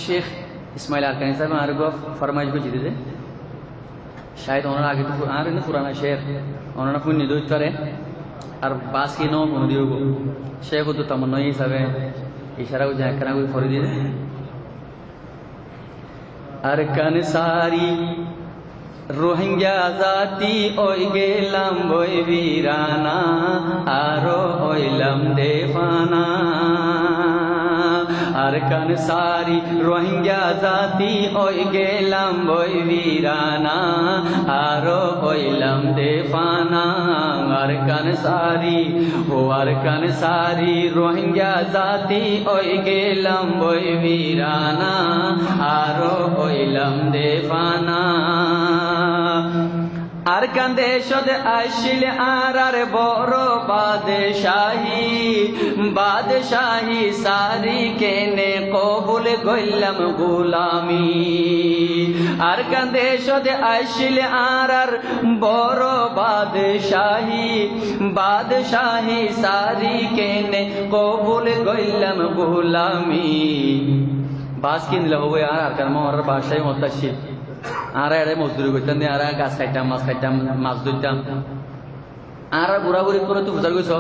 শেখ ইসমাইল আরকানি সাহেব আর ফরমাইশ করছি দিতে শায়দ ওনারা আগে তো আর পুরানা শের ওনারা পুণ্য দৈত করে আর বাস কি নৌ কোনো দিব শেখ তো তেমন নয় হিসাবে ইশারাও যা একখানা করে ফরে দিয়ে আরকান সারি রোহিঙ্গা জাতি ওই গেলাম বই বীরানা আরো হইলাম দেফানা আরকান সারি রোহিঙ্গা জাতি ওই গেলাম বই বীরানা আরো হইলাম দেফানা আরকান সারি ও আরকান সারি রোহিঙ্গা জাতি ওই গেলাম বই বীরানা আরো হইলাম দেফানা আরকান দেশে আসিল আর বড় বাদশাহী সারি কেনে কবুল গইলাম গোলামি আরকান দেশে আসিল আর বড় বাদশাহী সারি কেনে কবুল গইলাম গোলামি বাস কিনলে হবে আর আরকান মোর বাসায় মতাশি আর এড়ে মজদুরি করতাম আর গাছ খাইতাম মাছ খাইতাম মাছ ধরতাম আর ঘোরাঘুরি করে তো বুঝার গেছ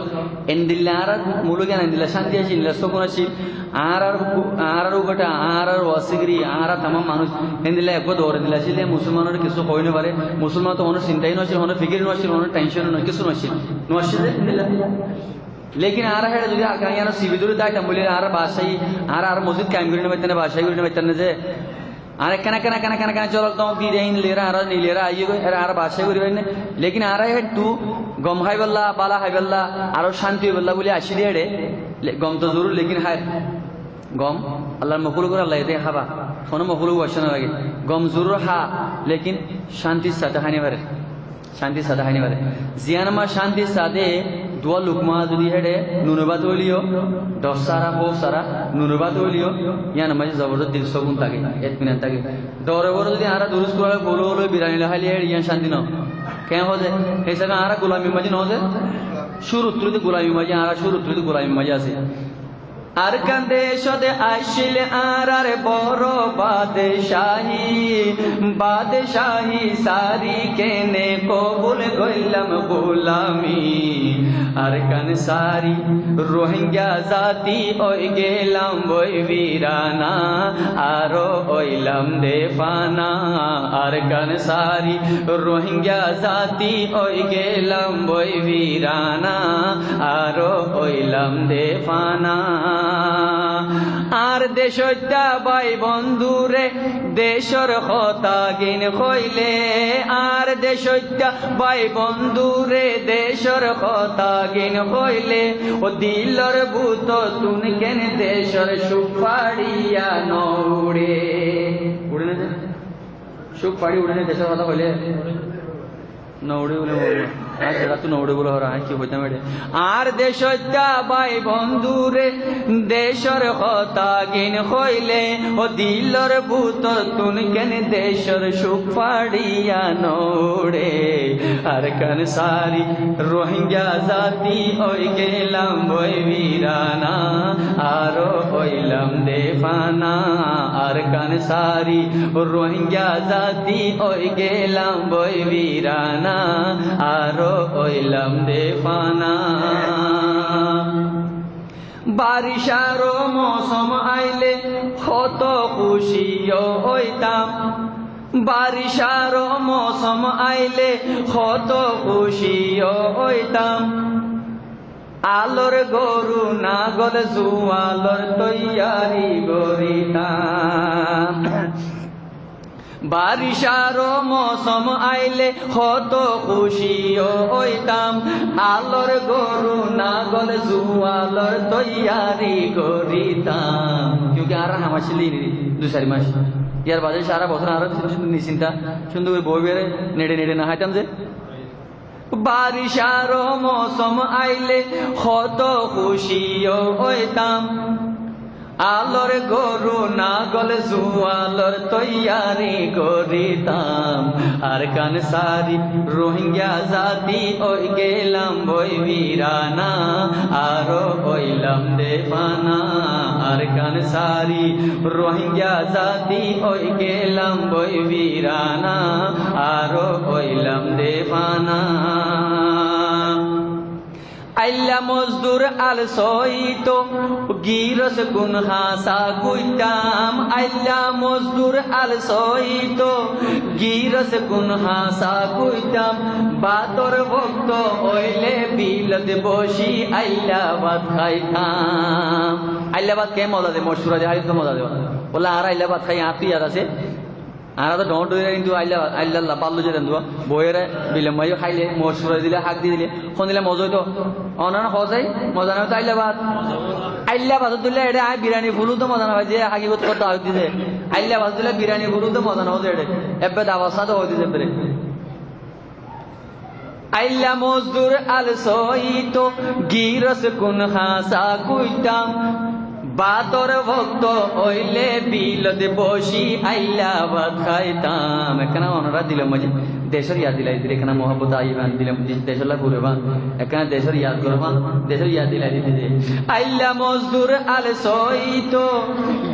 এন দিল্লা আর মূল জ্ঞান এন দিল্লা শান্তি আসিল সকন আসিল আর উপটা আর ওয়াসিগিরি আর তামাম মানুষ এন দিল্লা একবার দৌড়ে দিলা আসলে মুসলমানের কিছু কই না পারে মুসলমান তো অনেক চিন্তাই নছিল অনেক ফিকির নছিল অনেক টেনশন নয় কিছু নছিল লেকিন আর হেঁটে যদি আর সিবি দূরে তাইতাম বলে আর বাসাই আর মসজিদ কায়েম করে নেবেন বাসাই করে নেবেন যে আর কেনা চল তো দিয়ে নিলেরা আর নিলেরা আইয়ে আর বাসায় করিবেন না লেকিন আর একটু গম হাই বললা বালা হাই বললা আরো শান্তি বললা বলে আসি দিয়ে গম তো জরুর লেকিন হায় গম আল্লাহর মকুল করে আল্লাহ এতে খাবা কোনো মকুল বসে না লাগে গম জরুর হা লেকিন শান্তির সাথে হানি পারে শান্তির সাথে হানি পারে জিয়ান মা শান্তির সাথে দোয়া লুকমা যদি হেডে নুনবাত হইলিও 10 সারা 5 সারা নুনবাত হইলিও ইয়ান মাঝে জবরদস্ত দিল সগুন থাকে এতমিনান থাকে দরে বড় যদি আরা দুরুস করে বলো হলো বিরানি লাহালি হেড ইয়ান শান্তি ন কেন হজে হিসাবে আরা গোলামি মাঝে নজে শুরু তুলিতে গোলামি মাঝে আরা শুরু তুলিতে গোলামি মাঝে আছে আরকান দেশে আসিল আর বড় বাদশাহী সারি কেনে কবুল গইলাম গোলামি আরকান সারি রোহিঙ্গা জাতি ওই গেলাম বই বীরানা আরো হইলাম দেফানা আরকান সারি রোহিঙ্গা জাতি ওই গেলাম বই বীরানা আরো হইলাম দেফানা আর দেশটা ভাই বন্ধুরে দেশর কথা গিন হইলে আর দেশটা ভাই বন্ধুরে দেশর কথা গিন হইলে ও দিলর ভূত তুন কেন দেশর সুখ পাড়িয়া নউড়ে উড়ে না সুখ পাড়ি উড়ে না দেশের কথা হইলে নউড়ে বলে তুই নৌড়ে বলে হরা কি হইতাম আর দেশটা ভাই বন্ধুরে দেশর কথা গিন হইলে ও দিলর ভূত তুন কেন দেশর সুখ পাড়িয়া নৌড়ে আরকান সারি রোহিঙ্গা জাতি ওই গেলাম বই বীরানা আরো হইলাম দেফানা আরকান সারি রোহিঙ্গা জাতি ওই গেলাম বই বীরানা আরো হইলাম দেফানা বারিশার মৌসুম আইলে কত খুশিও হইতাম বারিশার মৌসুম আইলে কত খুশিও হইতাম আলোর গরু নাগল জুয়ালর তৈয়ারি গরিতাম বারিশার মৌসুম আইলে কত খুশিও হইতাম আলোর গরু নাগল জুয়ালর তৈয়ারি করিতাম क्योंकि আর হামাশিলি 2-4 মাস ইয়ার বাজে সারা বছর আর নিশ্চিন্তা সুন্দর করে বই বেড়ে নেড়ে না হাইতাম যে বারিশার মৌসুম আইলে কত খুশিও হইতাম আলোর গরু না গলে জুয়ালোর তৈয়ারি করিতাম আর কান সারি রোহিঙ্গা জাতি ওই গেলাম বই বীরানা আরো হইলাম দেবানা আর কান সারি রোহিঙ্গা জাতি ওই গেলাম বই বীরানা আরো হইলাম দেবানা আইলা মজদুর আল সইতো গিরস গুন হাসা গুইতাম আইলা মজদুর আল সইতো গিরস গুন হাসা গুইতাম বাতর ভক্ত হইলে বিলত বসি আইলা ভাত খাইতাম আইলা ভাত কে মজা দে মশুরা দে আইতো মজা দে বলে আর আইলা ভাত খাই আতি আর আছে আর তো ডন্ট হয়ে কিন্তু আইলা আইলা পাল্লু যে দেন বইয়ের বিলম্বাই খাইলে মশুরা দিলে হাক দিয়ে দিলে ফোন দিলে মজা হইতো অনান হজাই মজা না হতো আইলা ভাত দিলে এটা বিরিয়ানি ফুলু তো মজা না হয় যে হাকিগত করতে হইতেছে আইলা ভাত দিলে বিরিয়ানি ফুলু তো মজা না হতো এটা এবে দাওয়াসা তো হইতেছে পরে আইলা মজদুর আল সইতো গিরস কোন হাসা কুইতাম বাতর ভক্ত হইলে বিলত বসি আইলা ভাত খাইতাম এখানে অনরা দিলাম মাঝে দেশের ইয়াদ দিলাই দিলে এখানে মহব্বত আইবান দিলাম দেশের লাভ করবান এখানে দেশের ইয়াদ করবান দেশের ইয়াদ দিলাই দিতে আইলা মজদুর আল সইতো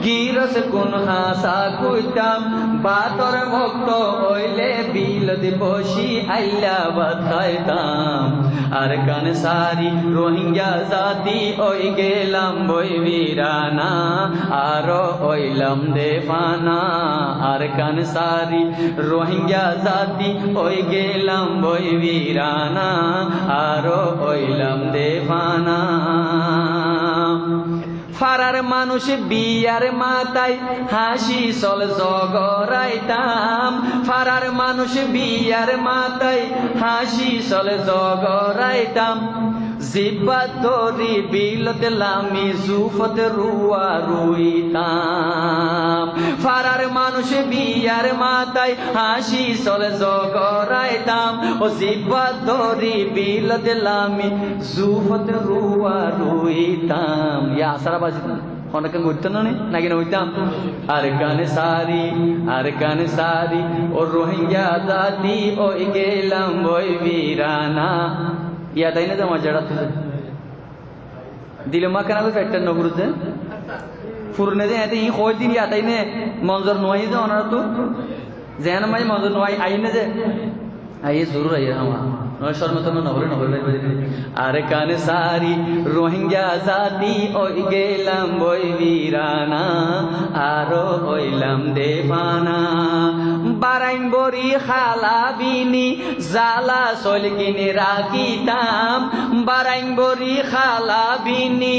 গিরস কোন হাসা কুইতাম বাতর ভক্ত হইলে বিলত বসি আইলা ভাত খাইতাম আর কান সারি রোহিঙ্গা জাতি ওই গেলাম বই বীরানা আরো হইলাম দেবানা আর কান সারি রোহিঙ্গা জাতি ওই গেলাম বই বীরানা আরো হইলাম দেবানা ফারার মানুষ বিয়ার মাতায় হাসি চল জগরাইতাম ফারার মানুষ বিয়ার মাতায় হাসি চল জগরাইতাম জিব্বাত ধরি বিলত লামি জুফত রুয়া রুইতাম ফারার মানুষ বিয়ার মাতায় হাসি চলে জগরাইতাম ও জিব্বাত ধরি বিলত লামি জুফত রুয়া রুইতাম ইয়া আসারা বাজিতাম অনেক ঘুরতেন নাকি না হইতাম আর কান সারি ও রোহিঙ্গা জাতি ওই গেলাম বই বীরানা ইয়াদ আই না যে মজাটা দিলে মা কেন ফ্যাক্টর নগরুতে ফুরনে যে এতে ই কয় দিন ইয়াদ আই নে মঞ্জর নোয়াই যে ওনারা তো যেন মাই মঞ্জর নোয়াই আই না যে আইয়ে জরুর আইয়ে আমার নয় শর্মতম নহরে আর কান সারি রোহিঙ্গা জাতি ওই গেলাম বই বীরানা আরো হইলাম দেবানা বারাইন বরি খালা বিনি জালা সলকিনে রাখিতাম বারাইন বরি খালা বিনি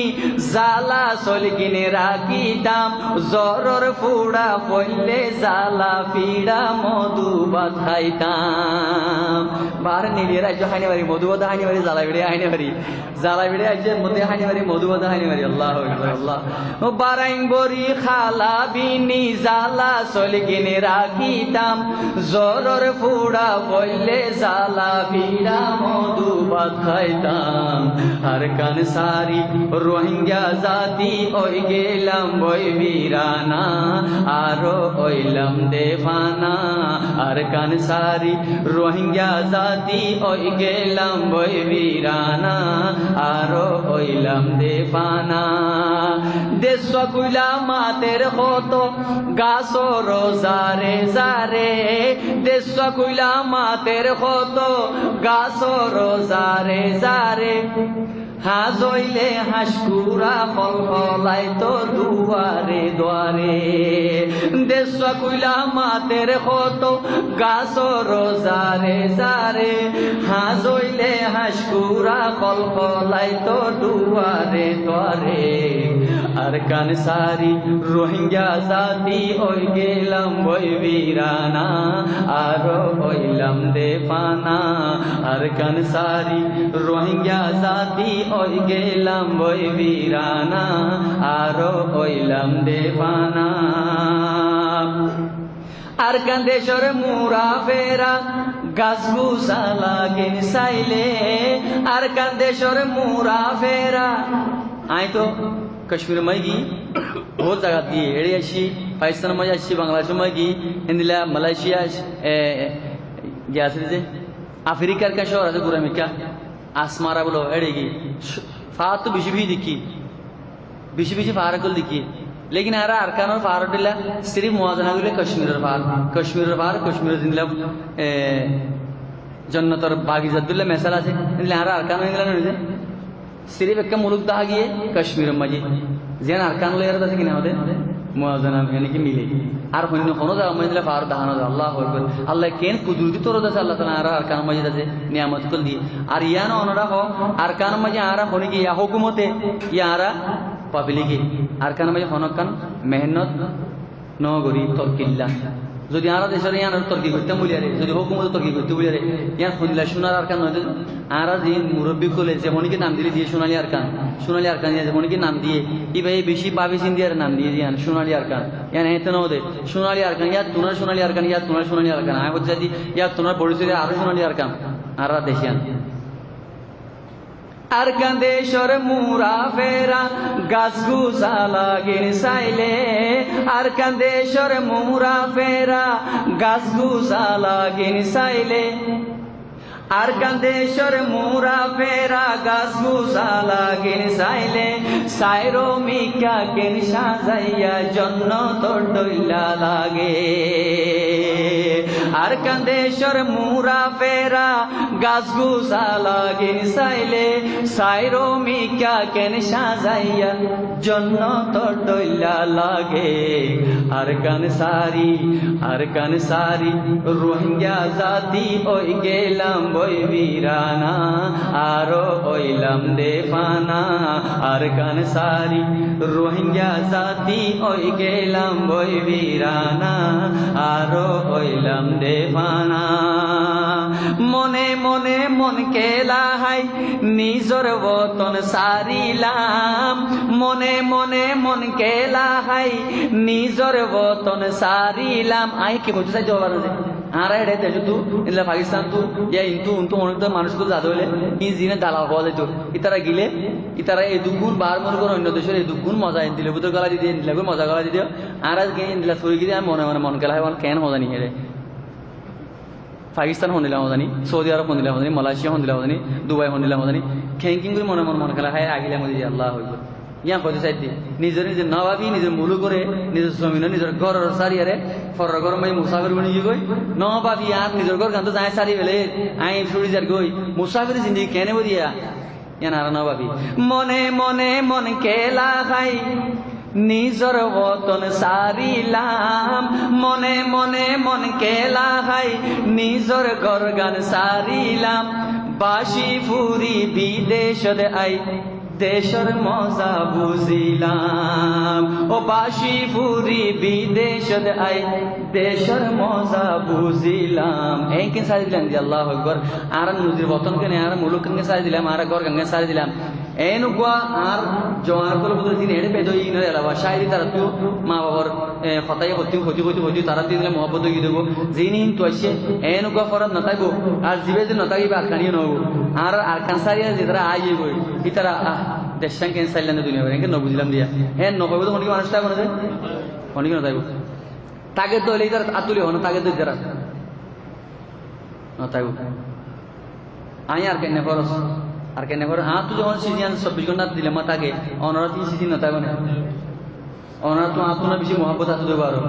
জালা সলকিনে রাখিতাম জরর ফুড়া পড়লে জালা পিড়া মধু বাথাইতাম বার নিলিয়ে রাজ্য হাইনে বাড়ি মধুবধ হাইনে বাড়ি জ্বালা বেড়ে হাইনে বাড়ি জ্বালা বেড়ে রাজ্যের মধ্যে হাইনে বাড়ি মধুবধ হাইনে বাড়ি আল্লাহ আল্লাহ বারাইন বরি খালা বিনি জালা সলকিনে রাখিতাম জরর ফুড়া বললে জালা পিড়া মধু বাথাইতাম আর কান সারি রোহিঙ্গা জাতি ওই গেলাম বই বীরানা আরো হইলাম দেবানা আর কান সারি রোহিঙ্গা জাতি ওই গেলাম বই বীরানা আরো হইলাম দেবানা দেশ কুইলা মাতের কত গাছর জারে জারে দেশ কুইলা মাতের কত গাছর জারে জারে হাজ হইলে হাসকুরা ফল ফলাই তো দুয়ারে দুয়ারে দেশ কুইলা মাতের কত গাছর জারে জারে হাজ হইলে হাসকুরা ফল ফলাই তো দুয়ারে দুয়ারে আর কান সারি রোহিঙ্গা জাতি ওই গেলাম বই বীরানা আরো হইলাম দেবানা আর কান সারি রোহিঙ্গা জাতি ওই গেলাম বই বীরানা আরো হইলাম দেবানা আর কান দেশর মুরা ফেরা গাছ গুসা লাগিন সাইলে আর কান দেশর মুরা ফেরা আই তো कश्मीर में ही বহুত জায়গা দিয়ে এড়ে আসি পাকিস্তানের মাঝে আসছি বাংলাদেশের মাঝে গিয়ে হিন্দিলা মালয়েশিয়া গিয়ে আসলে যে আফ্রিকার কা শহর আছে গুরামিকা আসমারা বলো এড়ে গিয়ে ফার তো বেশি বেশি দেখি বেশি বেশি ফার করল দেখি लेकिन आरा अरकानों फार दिला सिर्फ मुआजना गुले कश्मीर फार जिंदला जन्नत और बागी जद्दुल्ला मसाला से आरा अरकानों इंगला नहीं सिर्फ एक मुल्क दा गिए कश्मीर मजी जेन अरकानों ले रहा था कि ना होते मुआजना यानी कि मिले आर होने कोनो दा मजला फार दहानो दा अल्लाह अकबर अल्लाह केन कुदरती तौर दा अल्लाह ताला आरा अरकानों मजी दा नियामत कुल दी आर यानो ओनरा हो अरकानों मजी आरा होने की या हुकूमते या आरा পাবলিকে আর কারণ মাঝে হনকান মেহনত নগরী তরকিল্লা যদি আরা দেশের ইয়ান তর্কি করতাম বলি আরে যদি হুকুমত তর্কি করতে বলি আরে ইয়ান শুনলা শোনার আর কান আরা যে মুরব্বী করলে যেমনকি নাম দিলে দিয়ে সোনালী আর কান যেমনকি নাম দিয়ে ই ভাই বেশি পাবি সিন্ধিয়ার নাম দিয়ে ইয়ান সোনালী আর কান ইয়ান হেতে না ওদের সোনালী আর কান ইয়া তোমার সোনালী আর কান ইয়া তোমার সোনালী আর কান আয় হচ্ছে যদি ইয়া তোমার পরিচয় আরো সোনালী আর কান আরা দেশিয়ান আরকান্দেশ্বর মুরা ফেরা গাছ গুছা লাগিন চাইলে আরকান্দেশ্বর মুরা ফেরা গাছ গুছা লাগিন চাইলে আরকান্দেশ্বর মুরা ফেরা গাছ গুছা লাগিন চাইলে সাইরো মিকা কেন সাজাইয়া জন্য তোর দইলা লাগে আরকান্দেশ্বর মুরা ফেরা গাছ গুছা লাগিন চাইলে সাইরো মিকা কেন সাজাইয়া জন্য তোর দইলা লাগে আরকান সারি রোহিঙ্গা জাতি ওই গেলাম বই বীরানা আরো ওইলাম দেফানা আরকান সারি রোহিঙ্গা জাতি ওই গেলাম বই বীরানা আরো ওইলাম দেফানা মনে মনে মন কেলা হাই নিজর বতন সারিলাম মনে মনে মন কেলা হাই নিজর বতন সারিলাম আই কি বলতে চাই জবাব আছে আরা এড়ে দেশ তু ইনলা পাকিস্তান তু ইয়া ইন্তু উন্তু অনেক তো মানুষগুলো যাতে হলে ই জিনে দালাল হওয়া যেত ইতারা গিলে ইতারা এই দুগুণ বার মনে করে অন্য দেশের এই দুগুণ মজা দিলে বুতর গলা দিয়ে দিলে মজা গলা দিয়ে আর আজ গিয়ে দিলা সরি গিয়ে মনে মনে মন কেলা হয় কেন মজা নিয়ে রে পাকিস্তান হন্দিলা মজানি সৌদি আরব হন্দিলা মজানি মালয়েশিয়া হন্দিলা মজানি দুবাই হন্দিলা মজানি খেঙ্কিং করে মনে খেলা হয় আগিলা মজি আল্লাহ হইব ইয়া কইতে চাইতে নিজের না ভাবি নিজের মুলু করে নিজের জমিন নিজের ঘর সারিয়ারে ফর ঘর মাই মুসাফির বনি গই ন ভাবি আর নিজের ঘর গান তো যায় সারি বেলে আই ছুড়ি যার গই মুসাফির জিন্দেগি কেনে বদিয়া ইয়া না না ভাবি মনে মনে মন কেলা খাই নিজর বতন সারিলাম মনে মনে মন কেলা হাই নিজর ঘর গান সারিলাম বাসি ফুরি বিদেশত আই দেশর মজা বুঝিলাম ও বাসি ফুরি বিদেশত আই দেশর মজা বুঝিলাম এই কে সারি দিলাম যে আল্লাহু আকবার আর নদীর বতন কেন আর মুলুক কেন সারি দিলাম আর ঘর গান সারি দিলাম এনুকুয়া আর জোয়ার করে বুঝে দিন এড়ে পেদই ইনারে এলাবা শায়রি তারা তো মা বাবার কথাই হতি তারা দিলে মহব্বত গিয়ে দেবো যিনি তো আসে এনুকুয়া ফরাত নতাইবো আর জিবে যে নতাইবা আর কানিয়ে নবো আর কানসারিয়া যে তারা আইয়ে গই ই তারা দেশাং কেন সাইলেন দুনিয়া এনকে নবুঝিলাম দিয়া হ্যাঁ নকইব তো অনেক মানুষটা কোনো যে অনেক নতাইবো তাকে তো এলে তারা আতুলি হন তাকে তো যারা নতাইবো আই আর কেন ফরস আর কেন করে তুই যখন সিজিয়ান 24 ঘন্টা দিলে মাতাকে অনরা 3 সিজি না থাকবে না অনরা তো না বেশি মহব্বত আছে দেবো আরো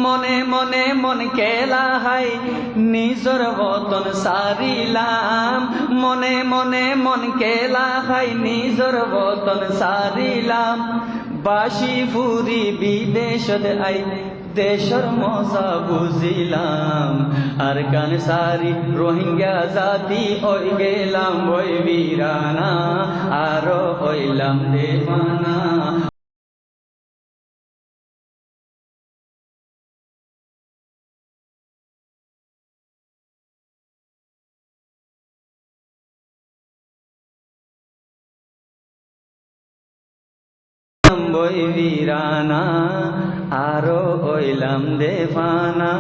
মনে মনে মন কেলা হাই নিজর বতন সারিলাম মনে মনে মন কেলা হাই নিজর বতন সারিলাম বাসি ফুরি বিদেশত আই দেশর মজা বুঝিলাম আর কান সারি রোহিঙ্গা জাতি ওই গেলাম ওই বীরানা আরো হইলাম দেবানা বই বীরানা আরো হইলাম দেবানা